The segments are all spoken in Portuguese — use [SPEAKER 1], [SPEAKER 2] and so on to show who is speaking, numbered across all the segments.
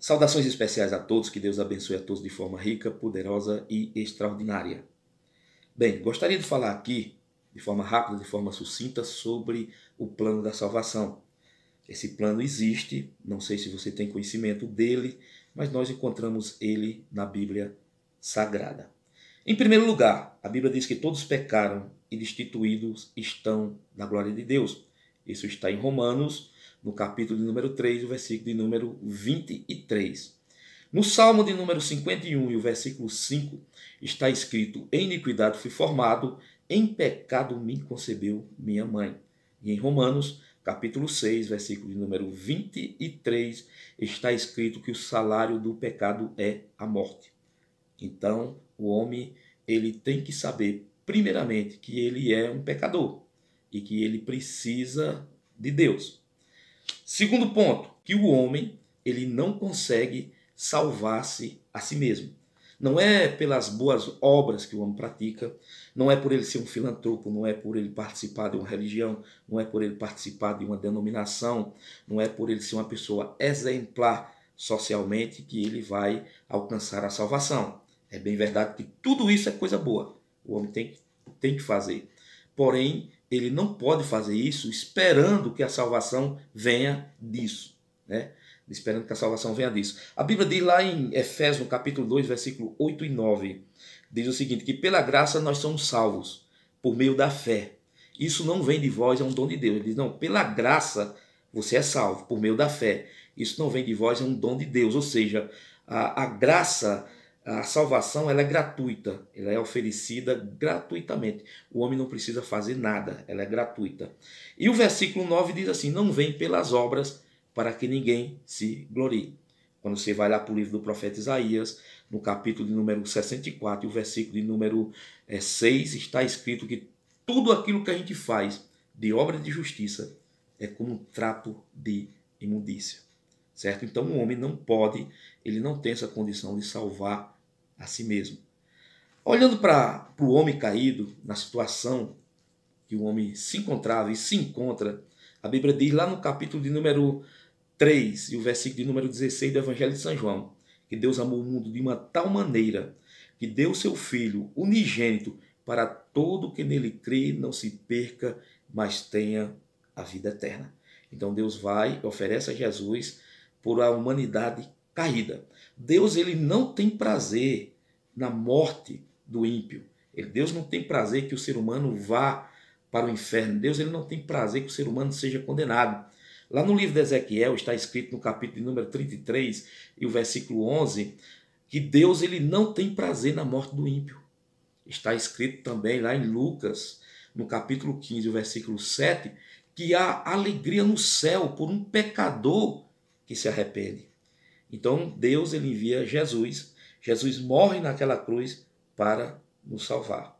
[SPEAKER 1] Saudações especiais a todos, que Deus abençoe a todos de forma rica, poderosa e extraordinária. Bem, gostaria de falar aqui, de forma rápida, de forma sucinta, sobre o plano da salvação. Esse plano existe, não sei se você tem conhecimento dele, mas nós encontramos ele na Bíblia Sagrada. Em primeiro lugar, a Bíblia diz que todos pecaram e destituídos estão da glória de Deus. Isso está em Romanos, no capítulo de número 3, o versículo de número 23. No Salmo de número 51 e o versículo 5 está escrito: em iniquidade fui formado, em pecado me concebeu minha mãe. E em Romanos, capítulo 6, versículo de número 23, está escrito que o salário do pecado é a morte. Então, o homem, ele tem que saber, primeiramente, que ele é um pecador e que ele precisa de Deus. Segundo ponto, que o homem, ele não consegue salvar-se a si mesmo. Não é pelas boas obras que o homem pratica, não é por ele ser um filantropo, não é por ele participar de uma religião, não é por ele participar de uma denominação, não é por ele ser uma pessoa exemplar socialmente que ele vai alcançar a salvação. É bem verdade que tudo isso é coisa boa, o homem tem que fazer. Porém, ele não pode fazer isso esperando que a salvação venha disso, né? Esperando que a salvação venha disso. A Bíblia diz lá em Efésios, no capítulo 2, versículo 8 e 9, diz o seguinte, que pela graça nós somos salvos, por meio da fé. Isso não vem de vós, é um dom de Deus. Ele diz, não, pela graça você é salvo, por meio da fé. Isso não vem de vós, é um dom de Deus. Ou seja, a graça, a salvação, ela é gratuita, ela é oferecida gratuitamente. O homem não precisa fazer nada, ela é gratuita. E o versículo 9 diz assim, não vem pelas obras para que ninguém se glorie. Quando você vai lá para o livro do profeta Isaías, no capítulo de número 64 e o versículo de número 6, está escrito que tudo aquilo que a gente faz de obra de justiça é como um trapo de imundícia. Certo? Então o homem não pode, ele não tem essa condição de salvar a si mesmo. Olhando para o homem caído, na situação que o homem se encontrava e se encontra, a Bíblia diz lá no capítulo de número 3 e o versículo de número 16 do Evangelho de São João, que Deus amou o mundo de uma tal maneira que deu seu Filho unigênito para todo que nele crê não se perca, mas tenha a vida eterna. Então Deus vai e oferece a Jesus por a humanidade caída. Deus, ele não tem prazer na morte do ímpio. Deus não tem prazer que o ser humano vá para o inferno. Deus, ele não tem prazer que o ser humano seja condenado. Lá no livro de Ezequiel está escrito no capítulo de número 33 e o versículo 11 que Deus, ele não tem prazer na morte do ímpio. Está escrito também lá em Lucas, no capítulo 15, o versículo 7, que há alegria no céu por um pecador que se arrepende. Então Deus, ele envia Jesus. Jesus morre naquela cruz para nos salvar.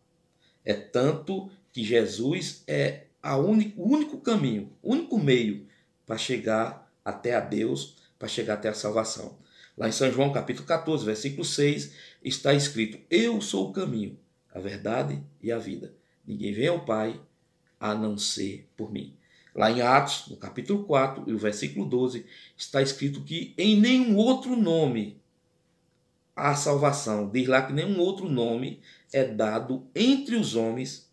[SPEAKER 1] É tanto que Jesus é o único caminho, o único meio para chegar até a Deus, para chegar até a salvação. Lá em São João, capítulo 14, versículo 6, está escrito: eu sou o caminho, a verdade e a vida. Ninguém vem ao Pai a não ser por mim. Lá em Atos, no capítulo 4 e o versículo 12, está escrito que em nenhum outro nome há salvação. Diz lá que nenhum outro nome é dado entre os homens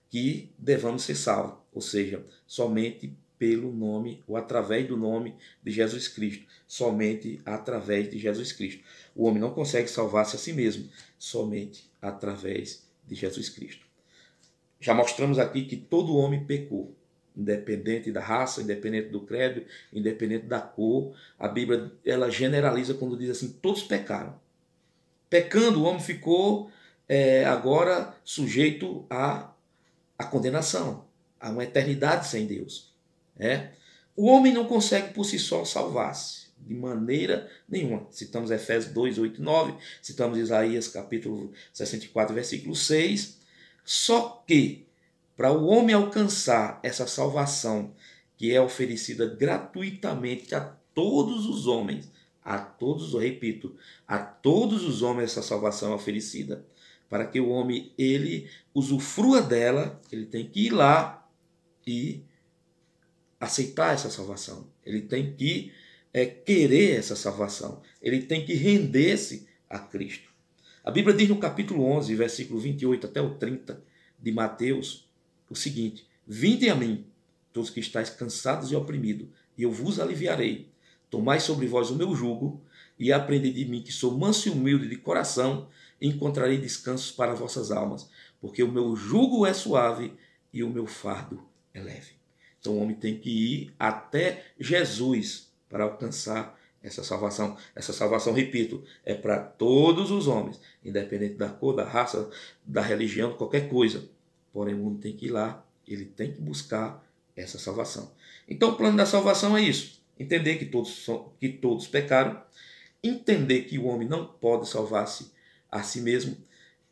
[SPEAKER 1] que devamos ser salvos. Ou seja, somente pelo nome ou através do nome de Jesus Cristo. Somente através de Jesus Cristo. O homem não consegue salvar-se a si mesmo, somente através de Jesus Cristo. Já mostramos aqui que todo homem pecou, independente da raça, independente do credo, independente da cor. A Bíblia, ela generaliza quando diz assim, todos pecaram. Pecando, o homem ficou agora sujeito à condenação, a uma eternidade sem Deus. O homem não consegue por si só salvar-se, de maneira nenhuma. Citamos Efésios 2, 8 e 9, citamos Isaías capítulo 64, versículo 6. Só que, para o homem alcançar essa salvação, que é oferecida gratuitamente a todos os homens, a todos, eu repito, a todos os homens essa salvação é oferecida. Para que o homem, ele usufrua dela, ele tem que ir lá e aceitar essa salvação. Ele tem que querer essa salvação. Ele tem que render-se a Cristo. A Bíblia diz no capítulo 11, versículo 28 até o 30 de Mateus, o seguinte: Vinde a mim, todos que estáis cansados e oprimidos, e eu vos aliviarei. Tomai sobre vós o meu jugo, e aprendei de mim, que sou manso e humilde de coração, e encontrarei descansos para vossas almas, porque o meu jugo é suave e o meu fardo é leve. Então o homem tem que ir até Jesus para alcançar essa salvação. Essa salvação, repito, é para todos os homens, independente da cor, da raça, da religião, qualquer coisa. Porém, o homem tem que ir lá, ele tem que buscar essa salvação. Então, o plano da salvação é isso: entender que todos pecaram, entender que o homem não pode salvar-se a si mesmo,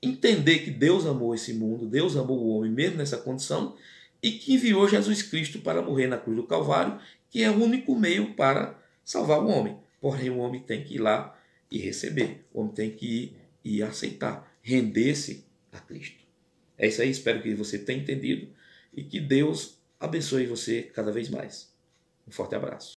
[SPEAKER 1] entender que Deus amou esse mundo, Deus amou o homem mesmo nessa condição, e que enviou Jesus Cristo para morrer na cruz do Calvário, que é o único meio para salvar o homem. Porém, o homem tem que ir lá e receber. O homem tem que ir e aceitar, render-se a Cristo. É isso aí, espero que você tenha entendido e que Deus abençoe você cada vez mais. Um forte abraço.